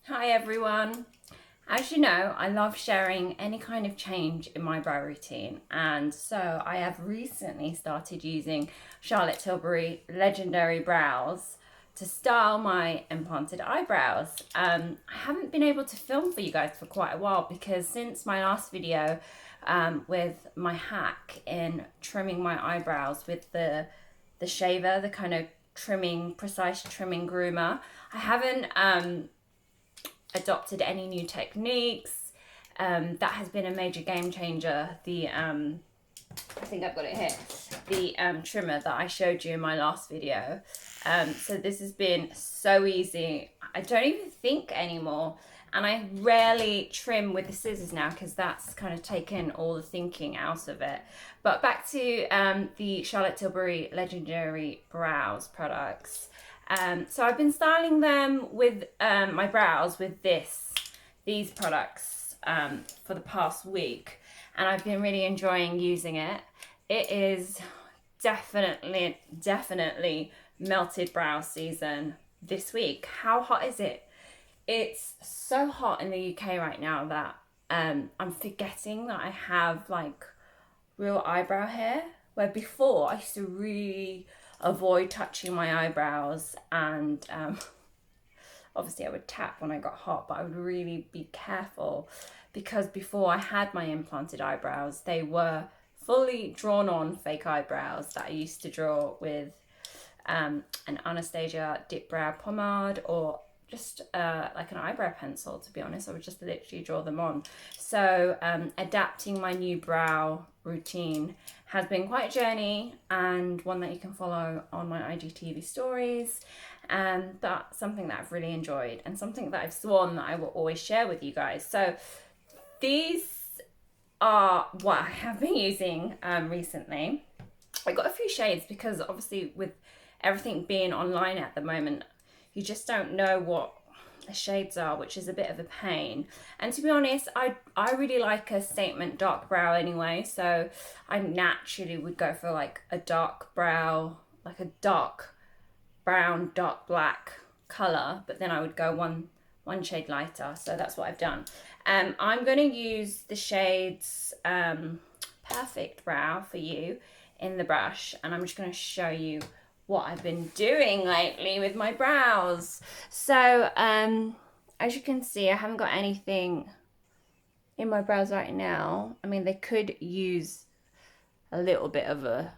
Hi everyone. As you know, I love sharing any kind of change in my brow routine, and so I have recently started using Charlotte Tilbury Legendary Brows to style my implanted eyebrows. I haven't been able to film for you guys for quite a while because since my last video with my hack in trimming my eyebrows with the shaver, the kind of precise trimming groomer, I haven't adopted any new techniques. That has been a major game changer. I think I've got it here, the trimmer that I showed you in my last video. So this has been so easy. I don't even think anymore, and I rarely trim with the scissors now because that's kind of taken all the thinking out of it. But back to the Charlotte Tilbury Legendary Brows products. So I've been styling them with my brows with these products for the past week, and I've been really enjoying using it. It is definitely melted brow season this week. How hot is it? It's so hot in the UK right now that I'm forgetting that I have like real eyebrow hair, where before I used to really avoid touching my eyebrows, and obviously I would tap when I got hot, but I would really be careful because before I had my implanted eyebrows, they were fully drawn on fake eyebrows that I used to draw with an Anastasia dip brow pomade or just like an eyebrow pencil. To be honest, I would just literally draw them on. So adapting my new brow routine has been quite a journey, and one that you can follow on my IGTV stories, and that's something that I've really enjoyed and something that I've sworn that I will always share with you guys. So these are what I have been using recently. I got a few shades because obviously with everything being online at the moment, you just don't know what the shades are, which is a bit of a pain. And to be honest, I really like a statement dark brow anyway, so I naturally would go for like a dark brow, like a dark brown, dark black color, but then I would go one shade lighter. So that's what I've done. I'm going to use the shades Perfect Brow for you in the brush, and I'm just going to show you what I've been doing lately with my brows. So as you can see, I haven't got anything in my brows right now. I mean, they could use a little bit of a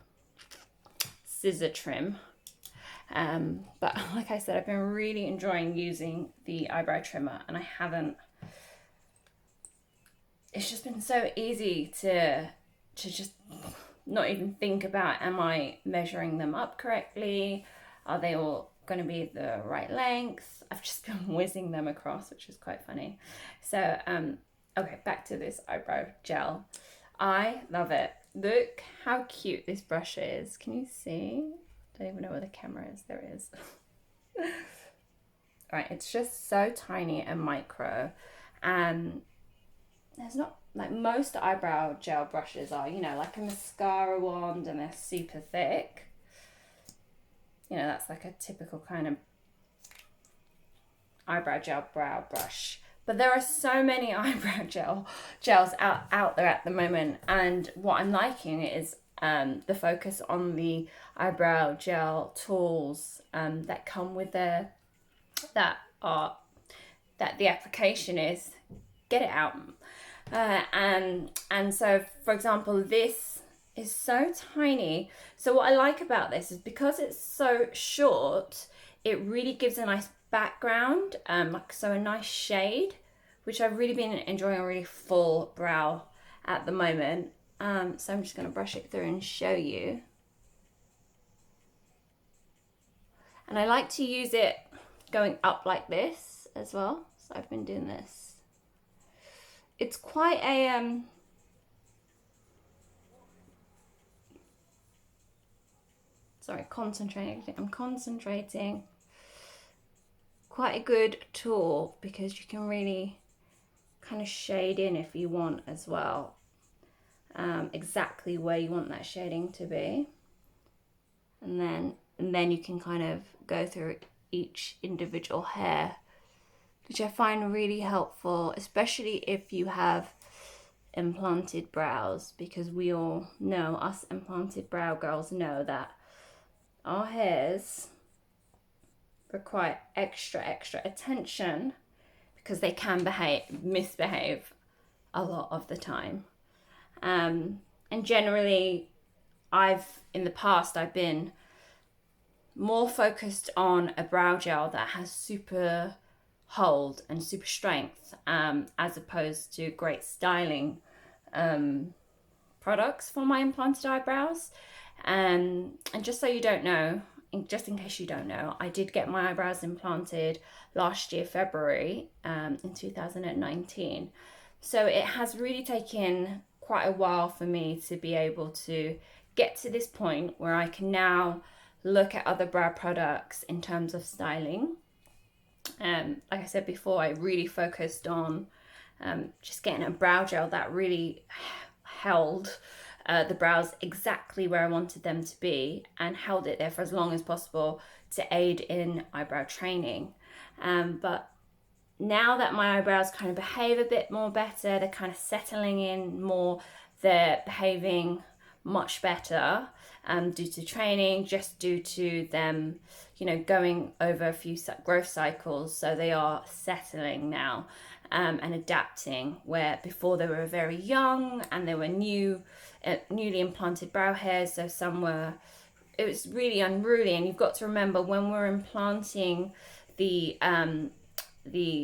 scissor trim, but like I said, I've been really enjoying using the eyebrow trimmer, and I haven't, it's just been so easy to just not even think about, am I measuring them up correctly? Are they all going to be the right length? I've just been whizzing them across, which is quite funny. So, okay, back to this eyebrow gel. I love it. Look how cute this brush is. Can you see? I don't even know where the camera is. There it is. All right, it's just so tiny and micro, and there's not, like most eyebrow gel brushes are, you know, like a mascara wand, and they're super thick. You know, that's like a typical kind of eyebrow gel brow brush. But there are so many eyebrow gels out there at the moment, and what I'm liking is the focus on the eyebrow gel tools that come with that the application is get it out. And so, for example, this is so tiny. So what I like about this is because it's so short, it really gives a nice background, like so a nice shade, which I've really been enjoying a really full brow at the moment. So I'm just going to brush it through and show you. And I like to use it going up like this as well. So I've been doing this. It's quite a sorry, I'm concentrating. Quite a good tool because you can really kind of shade in if you want as well, exactly where you want that shading to be, and then you can kind of go through each individual hair which I find really helpful, especially if you have implanted brows, because we all know, us implanted brow girls know, that our hairs require extra attention because they can misbehave a lot of the time. And generally, in the past, I've been more focused on a brow gel that has super hold and super strength, as opposed to great styling products for my implanted eyebrows. And just so you don't know, just in case you don't know, I did get my eyebrows implanted last year, February, in 2019. So it has really taken quite a while for me to be able to get to this point where I can now look at other brow products in terms of styling. Like I said before, I really focused on just getting a brow gel that really held the brows exactly where I wanted them to be and held it there for as long as possible to aid in eyebrow training. But now that my eyebrows kind of behave a bit more better, they're kind of settling in more, they're behaving much better, due to training, just due to them, going over a few growth cycles. So they are settling now, and adapting, where before they were very young and they were newly implanted brow hairs. So it was really unruly. And you've got to remember, when we're implanting the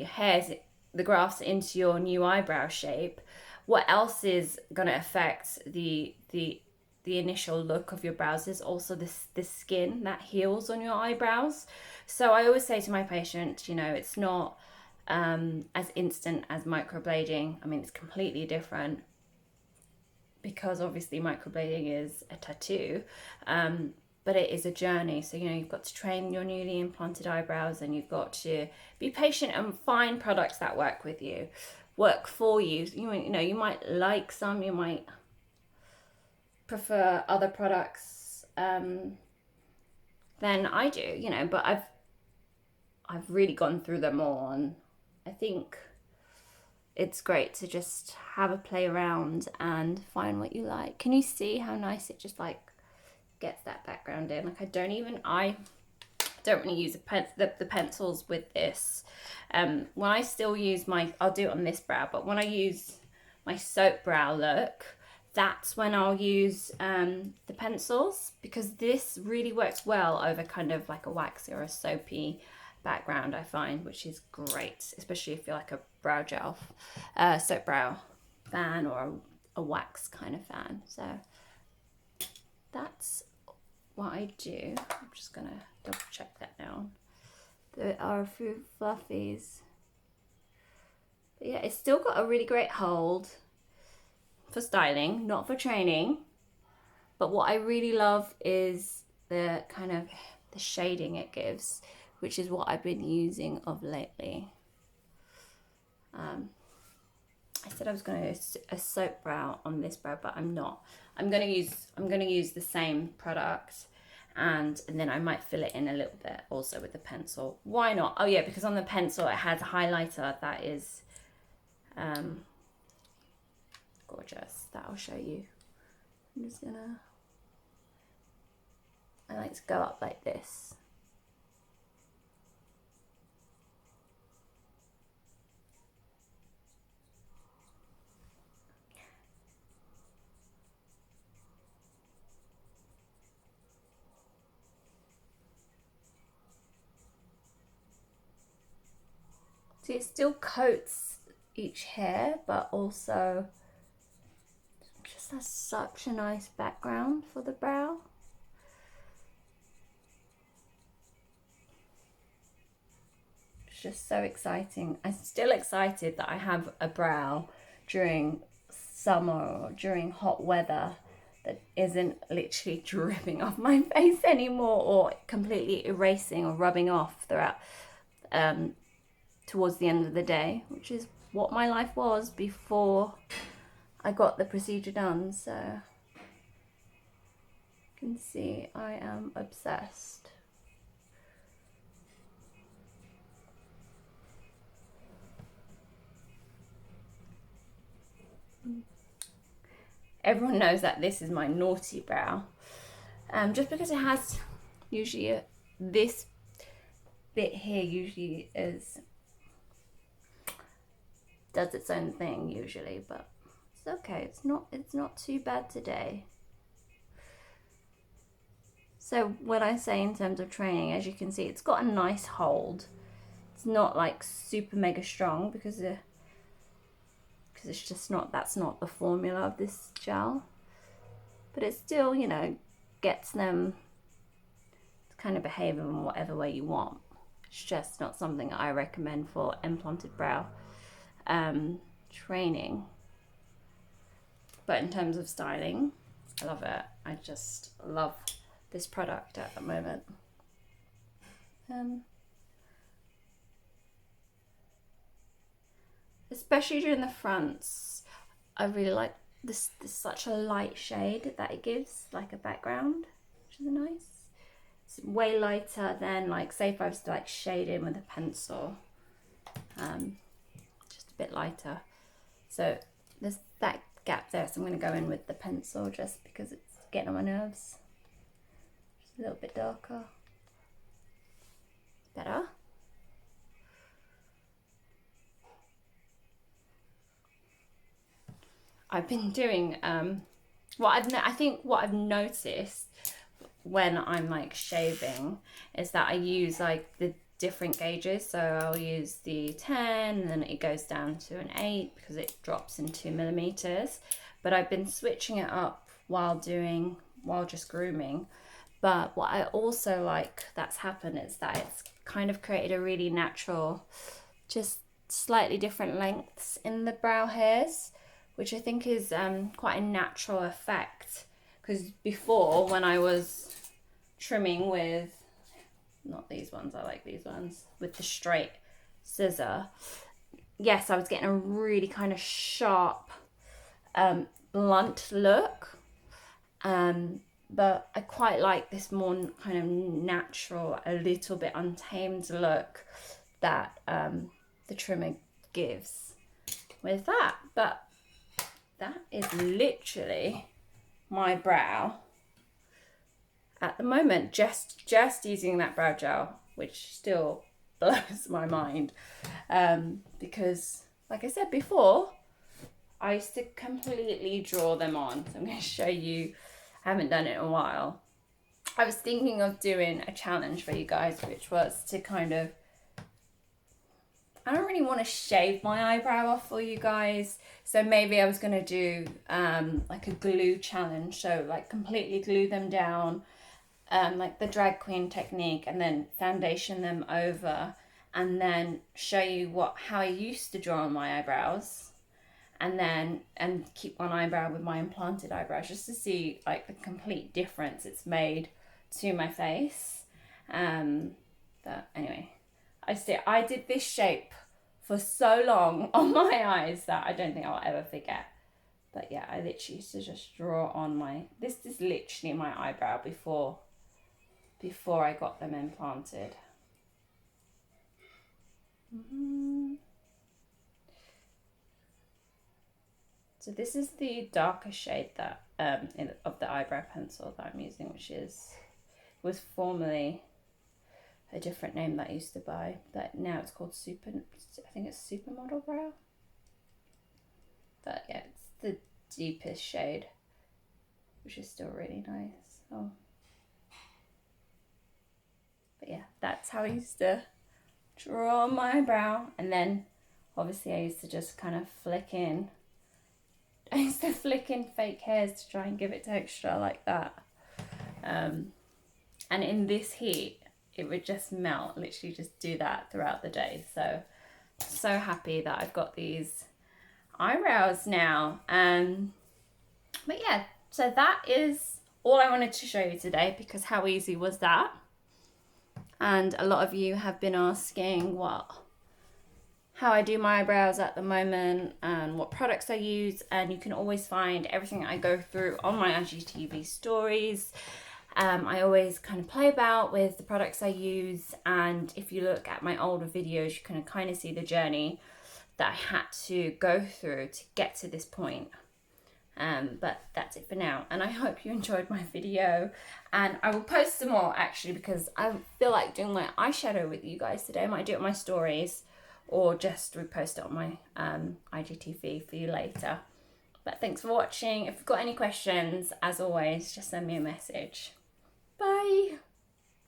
hairs, the grafts into your new eyebrow shape, what else is going to affect the initial look of your brows is also the skin that heals on your eyebrows. So I always say to my patients, it's not as instant as microblading. I mean, it's completely different, because obviously microblading is a tattoo, but it is a journey. So you've got to train your newly implanted eyebrows, and you've got to be patient and find products that work for you. You might like some, you might prefer other products than I do, but I've really gone through them all, and I think it's great to just have a play around and find what you like. Can you see how nice it just like gets that background in? Like I don't really use the pencils with this. When I still use I'll do it on this brow, but when I use my soap brow look, that's when I'll use the pencils, because this really works well over kind of like a waxy or a soapy background, I find, which is great, especially if you're like a brow gel, soap brow fan, or a wax kind of fan. So that's what I do. I'm just gonna double check that now. There are a few fluffies, but yeah, it's still got a really great hold for styling, not for training. But what I really love is the kind of the shading it gives, which is what I've been using of lately. I said I was going to use a soap brow on this brow, but I'm not. I'm going to use the same product, and then I might fill it in a little bit also with the pencil. Why not? Oh yeah, because on the pencil it has a highlighter that is gorgeous. That I'll show you. I like to go up like this. See, it still coats each hair, but also just has such a nice background for the brow. It's just so exciting. I'm still excited that I have a brow during summer or during hot weather that isn't literally dripping off my face anymore, or completely erasing or rubbing off throughout towards the end of the day, which is what my life was before I got the procedure done. So you can see I am obsessed. everyone knows that this is my naughty brow. Just because it has usually this bit here usually does its own thing usually, but it's okay. It's not too bad today. So when I say in terms of training, as you can see, it's got a nice hold. It's not like super mega strong because it's just not, that's not the formula of this gel. But it still, you know, gets them to kind of behave in whatever way you want. It's just not something I recommend for implanted brow training. But in terms of styling, I love it. I just love this product at the moment. Especially during the fronts, I really like this such a light shade that it gives, like a background, which is nice. It's way lighter than, like, say if I was to like shade in with a pencil, just a bit lighter. So there's that gap there, so I'm going to go in with the pencil just because it's getting on my nerves. Just a little bit darker. Better. I've been doing I think what I've noticed when I'm like shaving is that I use like the different gauges. So I'll use the 10 and then it goes down to an 8 because it drops in 2mm. But I've been switching it up while just grooming. But what I also like that's happened is that it's kind of created a really natural, just slightly different lengths in the brow hairs, which I think is quite a natural effect. Because before, when I was trimming with, not these ones, I like these ones, with the straight scissor, yes, I was getting a really kind of sharp, blunt look. But I quite like this more kind of natural, a little bit untamed look that the trimmer gives with that. But that is literally my brow at the moment, just using that brow gel, which still blows my mind, because like I said before, I used to completely draw them on. So I'm going to show you. I haven't done it in a while. I was thinking of doing a challenge for you guys, which was to kind of, I don't really want to shave my eyebrow off for you guys. So maybe I was going to do like a glue challenge. So like completely glue them down, like the drag queen technique, and then foundation them over, and then show you how I used to draw on my eyebrows, and keep one eyebrow with my implanted eyebrows, just to see like the complete difference it's made to my face. But anyway, I did this shape for so long on my eyes that I don't think I'll ever forget. But yeah, I literally used to just draw on this is literally my eyebrow before I got them implanted. So this is the darker shade that of the eyebrow pencil that I'm using, which was formerly a different name that I used to buy, but now it's called I think it's Supermodel Brow. But yeah, it's the deepest shade, which is still really nice. Oh. But yeah, that's how I used to draw on my eyebrow. And then obviously I used to just kind of flick in fake hairs to try and give it texture like that. And in this heat, it would just melt, literally just do that throughout the day. So happy that I've got these eyebrows now. But yeah, so that is all I wanted to show you today, because how easy was that? And a lot of you have been asking how I do my eyebrows at the moment and what products I use, and you can always find everything I go through on my IGTV stories. I always kind of play about with the products I use, and if you look at my older videos, you can kind of see the journey that I had to go through to get to this point. But that's it for now, and I hope you enjoyed my video, and I will post some more actually, because I feel like doing my eyeshadow with you guys today. I might do it on my stories or just repost it on my IGTV for you later. But thanks for watching. If you've got any questions, as always, just send me a message. Bye.